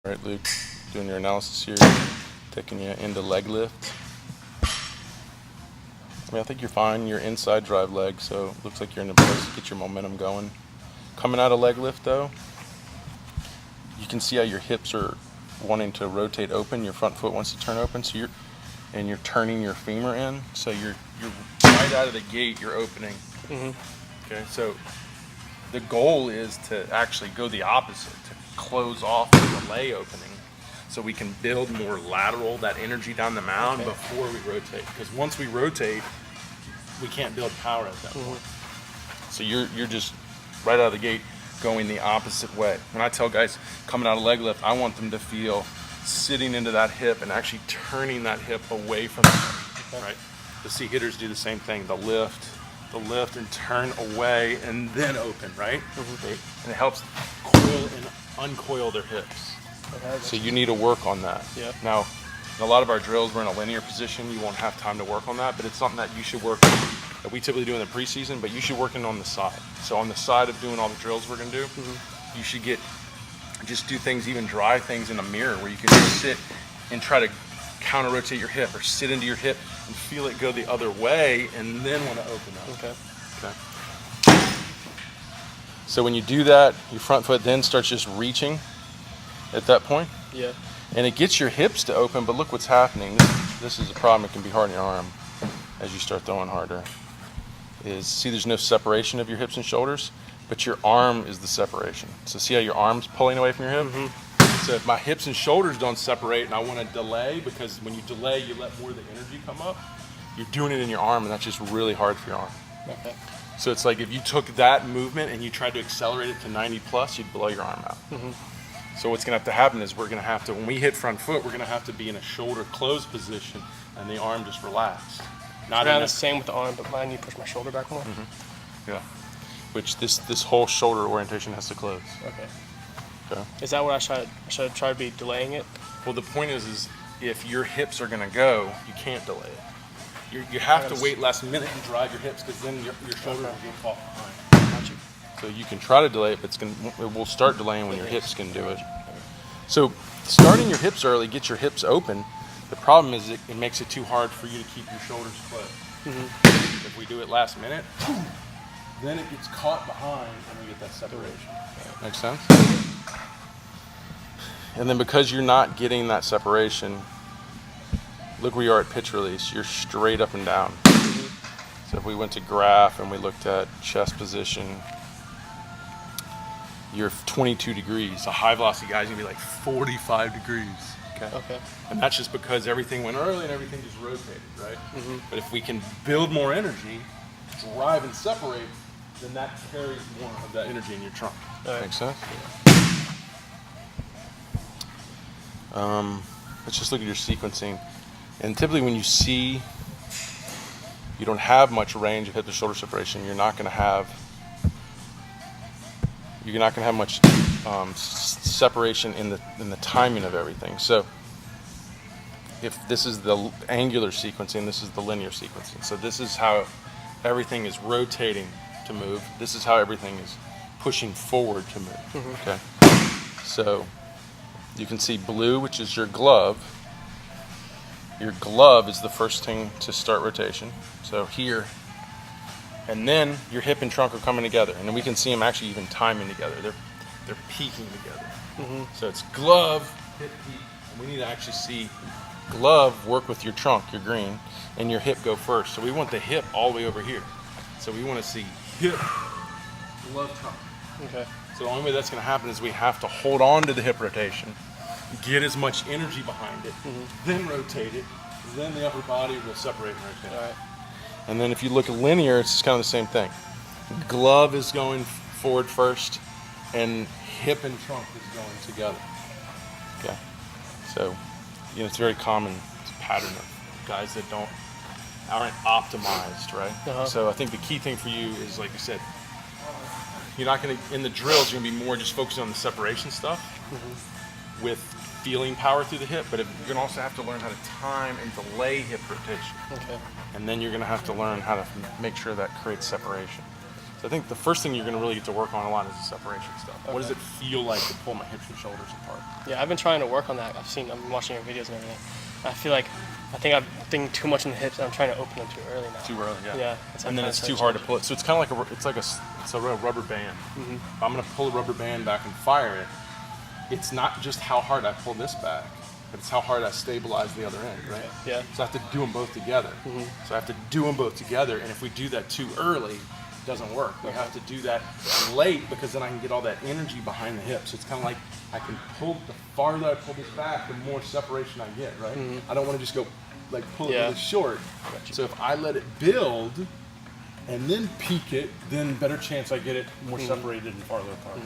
All right, Luke, doing your analysis here, taking you into leg lift. I mean, I think you're fine. You're inside drive leg, so it looks like you're in a place to get your momentum going. Coming out of leg lift, though, you can see how your hips are wanting to rotate open. Your front foot wants to turn open, so you're turning your femur in. So you're right out of the gate. You're opening. Okay, so the goal is to actually go the opposite, to close off the delay opening, so we can build more lateral, that energy down the mound before we rotate. Because once we rotate, we can't build power at that point. So you're just right out of the gate going the opposite way. When I tell guys coming out of leg lift, I want them to feel sitting into that hip and actually turning that hip away from the hip, right? The see hitters do the same thing. The lift and turn away and then open, right? And it helps coil and uncoil their hips. So you need to work on that. Now, in a lot of our drills, we're in a linear position. You won't have time to work on that, but it's something that you should work on, that we typically do in the preseason, but you should work in on the side. So on the side of doing all the drills we're gonna do, you should just do things, even dry things in a mirror, where you can just sit and try to counter rotate your hip or sit into your hip and feel it go the other way and then want to open up. Okay. So when you do that, your front foot then starts just reaching at that point. And it gets your hips to open, but look what's happening. This is a problem. It can be hard on your arm as you start throwing harder. See, there's no separation of your hips and shoulders, but your arm is the separation. So see how your arm's pulling away from your hip? So if my hips and shoulders don't separate and I want to delay, because when you delay, you let more of the energy come up, you're doing it in your arm, and that's just really hard for your arm. So it's like if you took that movement and you tried to accelerate it to 90 plus, you'd blow your arm out. So what's going to have to happen is we're going to have to, when we hit front foot, we're going to have to be in a shoulder closed position and the arm just relaxed. Not the same with the arm, but mine, you push my shoulder back more. Yeah. Which this whole shoulder orientation has to close. Okay. Is that what I should try to be delaying it? Well, the point is if your hips are going to go, you can't delay it. You have to wait last minute and drive your hips, because then your shoulders will get caught behind. Got you. So you can try to delay it, but it will start delaying when your hips can do it. So starting your hips early, get your hips open. The problem is it makes it too hard for you to keep your shoulders closed. If we do it last minute, then it gets caught behind and we get that separation. Makes sense? And then because you're not getting that separation, look where you are at pitch release. You're straight up and down. So if we went to graph and we looked at chest position, you're 22 degrees. A high velocity guy's gonna be like 45 degrees. Okay. And that's just because everything went early and everything just rotated, right? But if we can build more energy, drive and separate, then that carries more of that energy in your trunk. Makes sense? Let's just look at your sequencing. And typically when you see you don't have much range of hip to shoulder separation, you're not going to have much separation in the timing of everything. So if this is the angular sequencing, this is the linear sequencing. So this is how everything is rotating to move. This is how everything is pushing forward to move. Okay. So you can see blue, which is your glove. Your glove is the first thing to start rotation. So here, and then your hip and trunk are coming together, and then we can see them actually even timing together. They're peaking together. So it's glove, hip, peak, and we need to actually see glove work with your trunk, your green, and your hip go first. So we want the hip all the way over here. So we want to see hip, glove, trunk. So the only way that's going to happen is we have to hold on to the hip rotation, get as much energy behind it, then rotate it, then the upper body will separate and rotate. And then if you look at linear, it's kind of the same thing. Glove is going forward first, and hip and trunk is going together. So, it's very common pattern of guys that aren't optimized, right? So I think the key thing for you is, like you said, you're not going to, in the drills, you're going to be more just focusing on the separation stuff with feeling power through the hip, but you're going to also have to learn how to time and delay hip rotation. And then you're going to have to learn how to make sure that creates separation. So So I think the first thing you're going to really get to work on a lot is the separation stuff. Okay. What does it feel like to pull my hips and shoulders apart? Yeah, I've been trying to work on that. I'm watching your videos and everything. I feel like I think I'm thinking too much in the hips and I'm trying to open them too early now. Too early, yeah. Yeah. And then it's too hard to pull it. So it's kind of like it's a rubber band. If I'm going to pull a rubber band back and fire it, it's not just how hard I pull this back, but it's how hard I stabilize the other end, right? Yeah. So I have to do them both together. So I have to do them both together, and if we do that too early, it doesn't work. We have to do that late because then I can get all that energy behind the hips. So it's kind of like I can pull, the farther I pull this back, the more separation I get, right? I don't want to just go like pull it really short. So if I let it build and then peak it, then better chance I get it more separated and farther apart.